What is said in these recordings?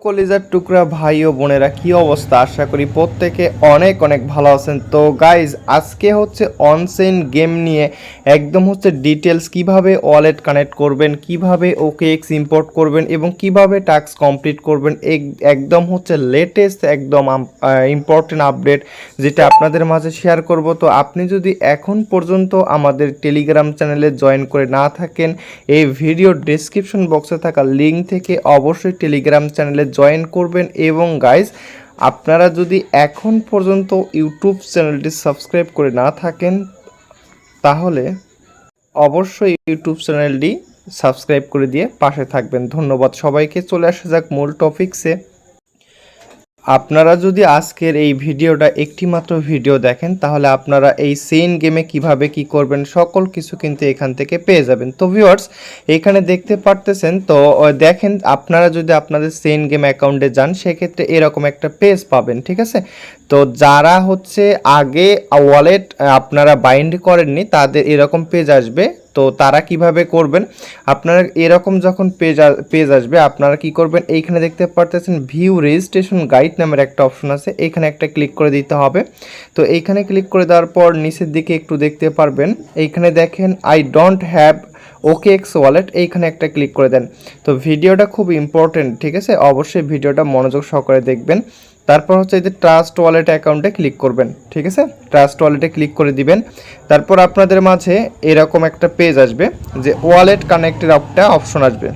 কলিজার টুকরা ভাই ও বোনেরা কি অবস্থা? আশা করি প্রত্যেকে অনেক অনেক ভালো আছেন। তো গাইজ আজকে হচ্ছে অনচেইন গেম নিয়ে একদম হচ্ছে ডিটেলস কিভাবে ওয়ালেট কানেক্ট করবেন, কিভাবে ওকেএক্স ইম্পোর্ট করবেন এবং কিভাবে টাস্ক কমপ্লিট করবেন, একদম হচ্ছে লেটেস্ট একদম ইম্পর্টেন্ট আপডেট যেটা আপনাদের মাঝে শেয়ার করব। তো আপনি যদি এখন পর্যন্ত আমাদের টেলিগ্রাম চ্যানেলে জয়েন করে না থাকেন, এই ভিডিও ডেসক্রিপশন বক্সে থাকা লিঙ্ক থেকে অবশ্যই টেলিগ্রাম চ্যানেলে জয়েন করবেন। এবং গাইজ আপনারা যদি এখন পর্যন্ত ইউটিউব চ্যানেলটি সাবস্ক্রাইব করে না থাকেন তাহলে অবশ্যই ইউটিউব চ্যানেলটি সাবস্ক্রাইব করে দিয়ে পাশে থাকবেন। ধন্যবাদ সবাইকে। চলে আসা যাক মূল টপিকসে। আপনারা যদি আজকের এই ভিডিওটা একটি মাত্র ভিডিও দেখেন তাহলে আপনারা এই চেইন গেমে কিভাবে কি করবেন সকল কিছু কিন্তু এখান থেকে পেয়ে যাবেন। তো ভিউয়ার্স এখানে দেখতে পারতেছেন, তো দেখেন আপনারা যদি আপনাদের চেইন গেম অ্যাকাউন্টে যান সেক্ষেত্রে এরকম একটা পেজ পাবেন, ঠিক আছে। তো যারা হচ্ছে আগে ওয়ালেট আপনারা বাইন্ড করেননি তাদের এরকম পেজ আসবে। তো তারা কিভাবে করবেন, আপনারা এরকম যখন পেজ আসবে আপনারা কি করবেন, এইখানে দেখতে পারতেছেন ভিউ রেজিস্ট্রেশন গাইড নামের একটা অপশন আছে, এখানে একটা ক্লিক করে দিতে হবে। তো এইখানে ক্লিক করে দেওয়ার পর নিচের দিকে একটু দেখতে পারবেন, এইখানে দেখেন I don't have OKX wallet, এইখানে একটা ক্লিক করে দেন। তো ভিডিওটা খুব ইম্পর্টেন্ট, ঠিক আছে, অবশ্যই ভিডিওটা মনোযোগ সহকারে দেখবেন। তারপর হচ্ছে এই যে ট্রাস্ট ওয়ালেট অ্যাকাউন্টে ক্লিক করবেন, ঠিক আছে, ট্রাস্ট ওয়ালেটে ক্লিক করে দিবেন। তারপর আপনাদের মাঝে এরকম একটা পেজ আসবে যে ওয়ালেট কানেক্টের একটা অপশন আসবে।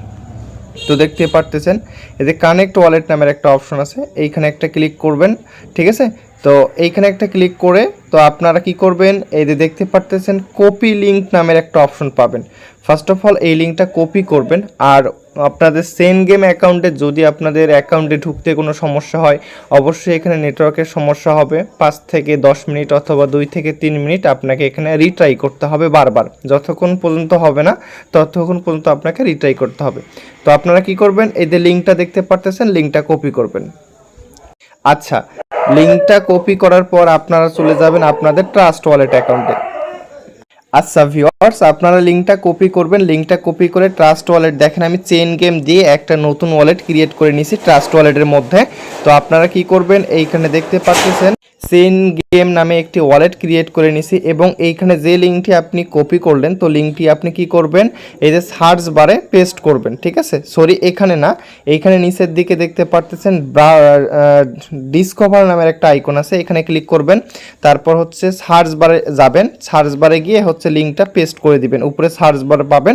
তো দেখতে পারতেছেন এই যে কানেক্ট ওয়ালেট নামের একটা অপশন আছে, এইখানে একটা ক্লিক করবেন, ঠিক আছে। তো এইখানে একটা ক্লিক করে তো আপনারা কি করবেন, এই যে দেখতে পারতেছেন কপি লিঙ্ক নামের একটা অপশন পাবেন। ফার্স্ট অফ অল এই লিঙ্কটা কপি করবেন। আর আপনাদের চেইন গেম অ্যাকাউন্টে যদি আপনাদের অ্যাকাউন্টে ঢুকতে কোনো সমস্যা হয়, অবশ্যই এখানে নেটওয়ার্কের সমস্যা হবে, 5 থেকে 10 মিনিট অথবা 2 থেকে 3 মিনিট আপনাকে এখানে রিট্রাই করতে হবে বারবার, যতক্ষণ পর্যন্ত হবে না ততক্ষণ পর্যন্ত আপনাকে রিট্রাই করতে হবে। তো আপনারা কি করবেন, এই যে লিঙ্কটা দেখতে পারতেছেন লিঙ্কটা কপি করবেন। আচ্ছা, লিঙ্কটা কপি করার পর আপনারা চলে যাবেন আপনাদের ট্রাস্ট ওয়ালেট অ্যাকাউন্টে। আচ্ছা ভিউয়ার্স আপনারা লিঙ্কটা কপি করবেন, লিঙ্কটা কপি করে ট্রাস্ট ওয়ালেট দেখেন আমি চেইন গেম দিয়ে একটা নতুন ওয়ালেট ক্রিয়েট করে নিয়েছি ট্রাস্ট ওয়ালেটের মধ্যে। তো আপনারা কি করবেন, এইখানে দেখতে পাচ্ছেন চেইন গেম নামে একটি ওয়ালেট ক্রিয়েট করে নিয়েছি এবং এইখানে যে লিঙ্কটি আপনি কপি করলেন তো লিঙ্কটি আপনি কি করবেন, এই যে সার্চ বারে পেস্ট করবেন, ঠিক আছে। সরি এখানে না, এইখানে নিচের দিকে দেখতে পাচ্ছেন ডিসকভার নামের একটা আইকন আছে, এখানে ক্লিক করবেন। তারপর হচ্ছে সার্চ বারে যাবেন, সার্চ বারে গিয়ে হচ্ছে লিঙ্কটা পেস্ট করে দিবেন, উপরে সার্চ বার পাবেন।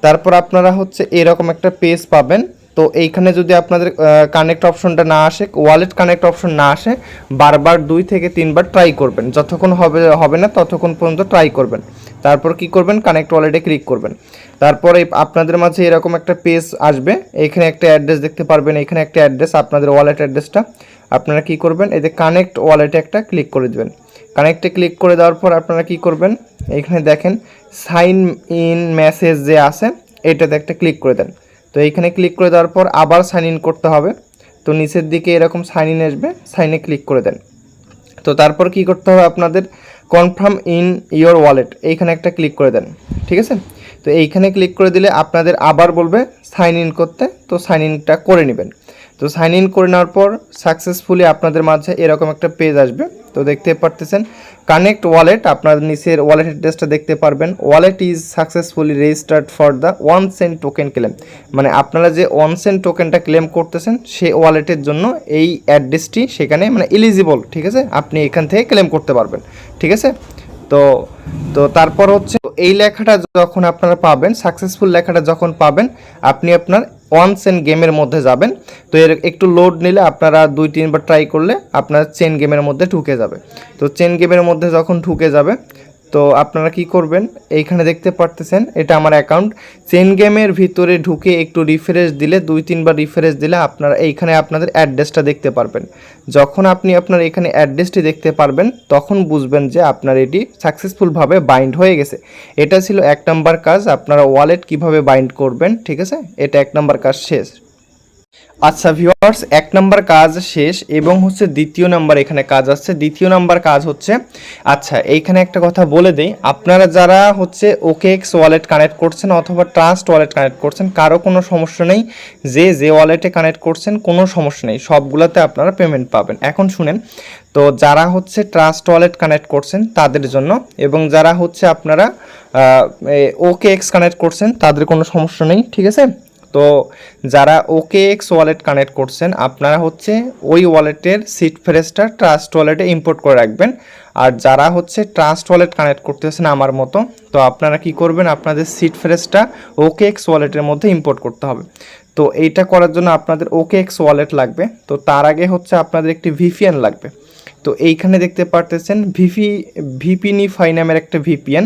তারপর আপনারা হচ্ছে এরকম একটা পেজ পাবেন। তো এইখানে যদি আপনাদের কানেক্ট অপশনটা না আসে, ওয়ালেট কানেক্ট অপশন না আসে, বারবার 2 থেকে 3 বার ট্রাই করবেন, যতক্ষণ হবে না ততক্ষণ পর্যন্ত ট্রাই করবেন। তারপর কি করবেন, কানেক্ট ওয়ালেটে ক্লিক করবেন। তারপরে আপনাদের মাঝে এরকম একটা পেজ আসবে, এখানে একটা অ্যাড্রেস দেখতে পারবেন, এখানে একটা অ্যাড্রেস আপনাদের ওয়ালেট অ্যাড্রেসটা। আপনারা কি করবেন, এই যে কানেক্ট ওয়ালেটে একটা ক্লিক করে দেবেন। কানেক্টে ক্লিক করে দেওয়ার পর আপনারা কি করবেন, এখানে দেখেন সাইন ইন মেসেজ যে আছে এটাতে একটা ক্লিক করে দেন। তো এইখানে ক্লিক করে দেওয়ার পর আবার সাইন ইন করতে হবে। তো নিচের দিকে এরকম সাইন ইন আসবে, সাইনে ক্লিক করে দেন। তো তারপর কি করতে হবে আপনাদের, কনফার্ম ইন ইয়োর ওয়ালেট, এইখানে একটা ক্লিক করে দেন, ঠিক আছে। তো এইখানে ক্লিক করে দিলে আপনাদের আবার বলবে সাইন ইন করতে, তো সাইন ইনটা করে নেবেন। তো সাইন ইন করে নেওয়ার পর সাকসেসফুলি আপনাদের মাঝে এরকম একটা পেজ আসবে। তো দেখতে পারতেছেন কানেক্ট ওয়ালেট, আপনার নিচের ওয়ালেট অ্যাড্রেসটা দেখতে পারবেন, wallet is successfully registered for the 1 cent token claim, মানে আপনারা যে 1 সেন্ট টোকেনটা ক্লেম করতেছেন সেই ওয়ালেটের জন্য এই অ্যাড্রেসটি সেখানে মানে এলিজিবল, ঠিক আছে, আপনি এখান থেকে ক্লেম করতে পারবেন, ঠিক আছে। তো তো তারপর হচ্ছে এই লেখাটা যখন আপনারা পাবেন, সাকসেসফুল লেখাটা যখন পাবেন আপনি আপনার 1 সেন্ট গেমের মধ্যে যাবেন। তো এর একটু লোড নিলে আপনারা 2-3 বার ট্রাই করলে আপনার চেন গেমের মধ্যে ঢুকে যাবে। তো চেন গেমের মধ্যে যখন ঢুকে যাবে তো আপনারা কি করবেন, এইখানে দেখতে পারতেছেন এটা আমার অ্যাকাউন্ট। চেন গেমের ভিতরে ঢুকে একটু রিফ্রেশ দিলে 2-3 বার রিফ্রেশ দিলে আপনারা এইখানে আপনাদের অ্যাড্রেসটা দেখতে পারবেন। যখন আপনি আপনার এখানে অ্যাড্রেসটি দেখতে পারবেন তখন বুঝবেন যে আপনার এটি সাকসেসফুলভাবে বাইন্ড হয়ে গেছে। এটা ছিল 1 নাম্বার কাজ, আপনারা ওয়ালেট কিভাবে বাইন্ড করবেন, ঠিক আছে, এটা 1 নাম্বার কাজ শেষ। আচ্ছা ভিউয়ার্স, 1 নাম্বার কাজ শেষ এবং হচ্ছে দ্বিতীয় নাম্বার এখানে কাজ আসছে। দ্বিতীয় নাম্বার কাজ হচ্ছে, আচ্ছা এইখানে একটা কথা বলে দেই, আপনারা যারা হচ্ছে OKX ওয়ালেট কানেক্ট করছেন অথবা ট্রাস্ট ওয়ালেট কানেক্ট করছেন, কারো কোনো সমস্যা নেই, যে ওয়ালেটে কানেক্ট করছেন কোনো সমস্যা নেই, সবগুলোতে আপনারা পেমেন্ট পাবেন। এখন শুনেন, তো যারা হচ্ছে ট্রাস্ট ওয়ালেট কানেক্ট করছেন তাদের জন্য, এবং যারা হচ্ছে আপনারা OKX কানেক্ট করছেন তাদের কোনো সমস্যা নেই, ঠিক আছে। তো যারা OKX ওয়ালেট কানেক্ট করছেন আপনারা হচ্ছে ওই ওয়ালেটের সিট ফ্রেজটা ট্রাস্ট ওয়ালেটে ইম্পোর্ট করে রাখবেন। আর যারা হচ্ছে ট্রাস্ট ওয়ালেট কানেক্ট করতেছেন আমার মতো, তো আপনারা কি করবেন, আপনাদের সিট ফ্রেজটা OKX ওয়ালেটের মধ্যে ইম্পোর্ট করতে হবে। তো এইটা করার জন্য আপনাদের OKX ওয়ালেট লাগবে। তো তার আগে হচ্ছে আপনাদের একটি VPN লাগবে। তো এইখানে দেখতে পারতেছেন ভিপিনিফাই নামের একটা VPN।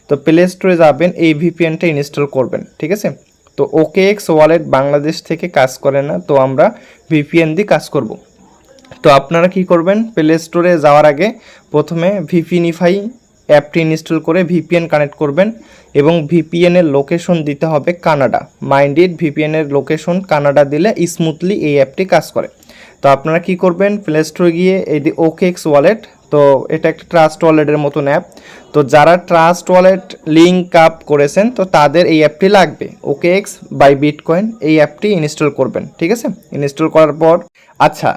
তো প্লে স্টোরে যাবেন, এই VPNটা ইনস্টল করবেন, ঠিক আছে। তো OKX ওয়ালেট বাংলাদেশ থেকে কাজ করে না, তো আমরা VPN দিয়ে কাজ করব। তো আপনারা কি করবেন, প্লে স্টোরে যাওয়ার আগে প্রথমে ভিপিনিফাই অ্যাপটি ইনস্টল করে VPN কানেক্ট করবেন এবং VPN-এর লোকেশন দিতে হবে কানাডা। মাইন্ডেড VPN-এর লোকেশন কানাডা দিলে স্মুথলি এই অ্যাপটি কাজ করে। তো আপনারা কি করবেন, প্লে স্টোরে গিয়ে এই যে OKX ওয়ালেট, তো এটা একটা ট্রাস্ট ওয়ালেটের মতন অ্যাপ। তো যারা ট্রাস্ট ওয়ালেট লিঙ্ক আপ করেছেন তো তাদের এই অ্যাপটি লাগবে, OKX বাই বিটকয়েন, এই অ্যাপটি ইনস্টল করবেন, ঠিক আছে। ইনস্টল করার পর, আচ্ছা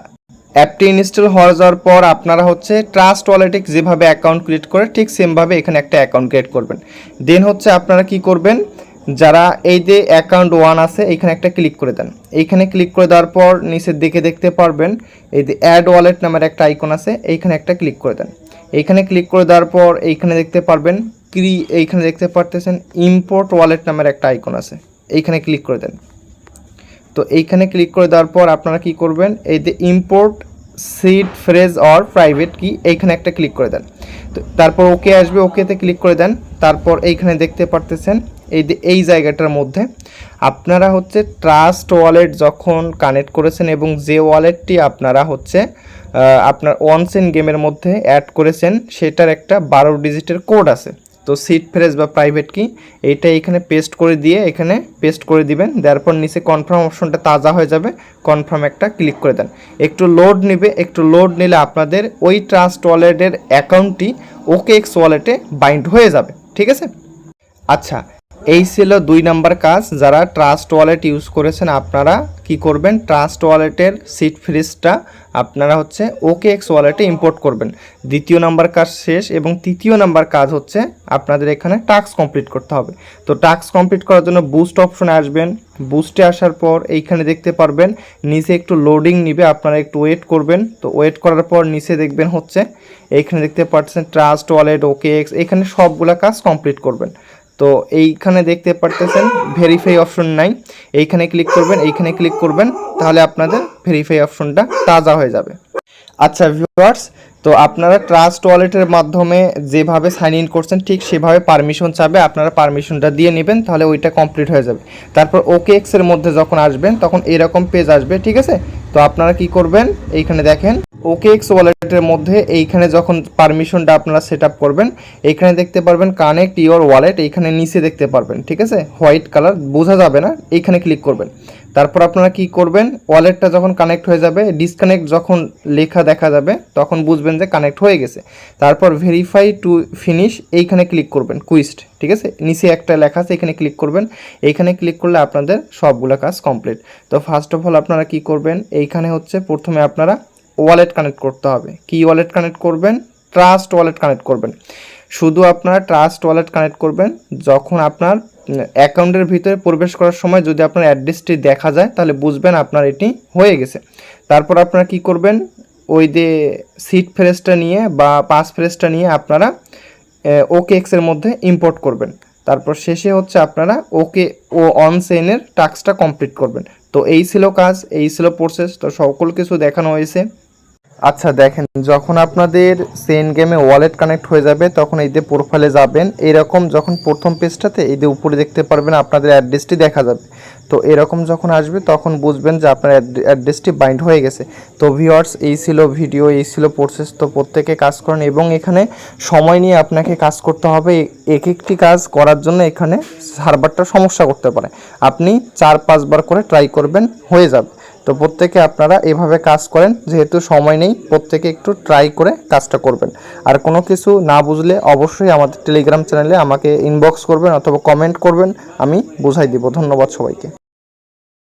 অ্যাপটি ইনস্টল হয়ে যাওয়ার পর আপনারা হচ্ছে ট্রাস্ট ওয়ালেটে যেভাবে অ্যাকাউন্ট ক্রিয়েট করে ঠিক সেমভাবে এখানে একটা অ্যাকাউন্ট ক্রিয়েট করবেন। দেন হচ্ছে আপনারা কি করবেন, যারা এই যে অ্যাকাউন্ট 1 আছে এইখানে একটা ক্লিক করে দেন। এইখানে ক্লিক করে দেওয়ার পর নিচের দিকে দেখতে পারবেন এই যে অ্যাড ওয়ালেট নামের একটা আইকন আছে, এইখানে একটা ক্লিক করে দেন। এইখানে ক্লিক করে দেওয়ার পর এইখানে দেখতে পারবেন এইখানে দেখতে পারতেছেন ইম্পোর্ট ওয়ালেট নামের একটা আইকন আছে, এইখানে ক্লিক করে দেন। তো এইখানে ক্লিক করে দেওয়ার পর আপনারা কি করবেন, এই যে import seed phrase or private key, এইখানে একটা ক্লিক করে দেন। তো তারপর ওকে আসবে, ওকেতে ক্লিক করে দেন। তারপর এইখানে দেখতে পারতেছেন এই জায়গাটার মধ্যে আপনারা হচ্ছে ট্রাস্ট ওয়ালেট যখন কানেক্ট করেছেন এবং যে ওয়ালেটটি আপনারা হচ্ছে আপনার অনচেন গেমের মধ্যে অ্যাড করেছেন সেটার একটা 12 ডিজিটের কোড আছে। তো সিট ফ্রেজ বা প্রাইভেট কি এইটা এখানে পেস্ট করে দিয়ে এখানে পেস্ট করে দিবেন। দেওয়ার পর নিচে কনফার্ম অপশনটা তাজা হয়ে যাবে, কনফার্ম একটা ক্লিক করে দেন। একটু লোড নেবে, একটু লোড নিলে আপনাদের ওই ট্রাস্ট ওয়ালেটের অ্যাকাউন্টটি OKX ওয়ালেটে বাইন্ড হয়ে যাবে, ঠিক আছে। আচ্ছা, এই ছিল 2 নাম্বার কাজ। যারা ট্রাস্ট ওয়ালেট ইউজ করেছেন আপনারা কি করবেন, ট্রাস্ট ওয়ালেটের সিট ফ্রিজটা আপনারা হচ্ছে OKX ওয়ালেটে ইম্পোর্ট করবেন। দ্বিতীয় নাম্বার কাজ শেষ এবং তৃতীয় নাম্বার কাজ হচ্ছে আপনাদের এখানে টাস্ক কমপ্লিট করতে হবে। তো টাস্ক কমপ্লিট করার জন্য বুস্ট অপশনে আসবেন। বুস্টে আসার পর এইখানে দেখতে পারবেন নিচে একটু লোডিং নিবে, আপনারা একটু ওয়েট করবেন। তো ওয়েট করার পর নিচে দেখবেন হচ্ছে এইখানে দেখতে পাচ্ছেন ট্রাস্ট ওয়ালেট OKX, এখানে সবগুলা কাজ কমপ্লিট করবেন। তো এইখানে দেখতে পারতেছেন ভেরিফাই অপশন নাই, এইখানে ক্লিক করবেন, এইখানে ক্লিক করবেন, তাহলে আপনাদের ভেরিফাই অপশনটা তাজা হয়ে যাবে। আচ্ছা ভিউয়ার্স, তো আপনারা ট্রাস্ট ওয়ালেটের মাধ্যমে যেভাবে সাইন ইন করছেন ঠিক সেভাবে পারমিশন চাবে, আপনারা পারমিশনটা দিয়ে নেবেন, তাহলে ওইটা কমপ্লিট হয়ে যাবে। তারপর OKX এর মধ্যে যখন আসবেন তখন এরকম পেজ আসবে, ঠিক আছে। তো আপনারা কি করবেন, এইখানে দেখেন OKX ওয়ালেটের মধ্যে এইখানে যখন পারমিশনটা আপনারা সেট আপ করবেন এইখানে দেখতে পারবেন কানেক্ট ইওর ওয়ালেট, এইখানে নিচে দেখতে পারবেন, ঠিক আছে, হোয়াইট কালার বোঝা যাবে না, এইখানে ক্লিক করবেন। তারপর আপনারা কি করবেন, ওয়ালেটটা যখন কানেক্ট হয়ে যাবে, ডিসকানেক্ট যখন লেখা দেখা যাবে তখন বুঝবেন যে কানেক্ট হয়ে গেছে। তারপর ভেরিফাই টু ফিনিশ এইখানে ক্লিক করবেন, কুইস্ট, ঠিক আছে, নিচে একটা লেখা আছে এখানে ক্লিক করবেন। এইখানে ক্লিক করলে আপনাদের সবগুলো কাজ কমপ্লিট। তো ফার্স্ট অফ অল আপনারা কি করবেন, এইখানে হচ্ছে প্রথমে আপনারা ওয়ালেট কানেক্ট করতে হবে। কি ওয়ালেট কানেক্ট করবেন, ট্রাস্ট ওয়ালেট কানেক্ট করবেন। শুধু আপনারা ট্রাস্ট ওয়ালেট কানেক্ট করবেন যখন আপনার অ্যাকাউন্টের ভিতরে প্রবেশ করার সময় যদি আপনার অ্যাড্রেসটি দেখা যায় তাহলে বুঝবেন আপনার এটি হয়ে গেছে। তারপর আপনারা কি করবেন, ওই যে সিট ফ্রেজটা নিয়ে বা পাস ফ্রেজটা নিয়ে আপনারা OKX এর মধ্যে ইম্পোর্ট করবেন। তারপর শেষে হচ্ছে আপনারা অনচেইনের টাস্কটা কমপ্লিট করবেন। তো এই ছিল কাজ, এই ছিল প্রসেস। তো সকল কিছু দেখানো হয়েছে। আচ্ছা দেখেন, যখন আপনাদের সেন গেমে ওয়ালেট কানেক্ট হয়ে যাবে তখন এই যে প্রোফাইলে যাবেন, এরকম যখন প্রথম পেজটাতে এই যে উপরে দেখতে পারবেন আপনাদের অ্যাড্রেসটি দেখা যাবে। তো এরকম যখন আসবে তখন বুঝবেন যে আপনার অ্যাড্রেসটি বাইন্ড হয়ে গেছে। তো ভিউয়ার্স, এই ছিল ভিডিও, এই ছিল প্রসেস। তো প্রত্যেকে কাজ করেন এবং এখানে সময় নিয়ে আপনাকে কাজ করতে হবে। এক একটি কাজ করার জন্য এখানে সার্ভারটা সমস্যা করতে পারে, আপনি 4-5 বার করে ট্রাই করবেন, হয়ে যাবে। তো তো প্রত্যেকে আপনারা এভাবে কাজ করেন, যেহেতু সময় নেই প্রত্যেকে একটু ট্রাই করে কাজটা করবেন। আর কোনো কিছু না বুঝলে অবশ্যই আমাদের টেলিগ্রাম চ্যানেলে আমাকে ইনবক্স করবেন অথবা কমেন্ট করবেন, আমি বুঝাই দিব। ধন্যবাদ সবাইকে।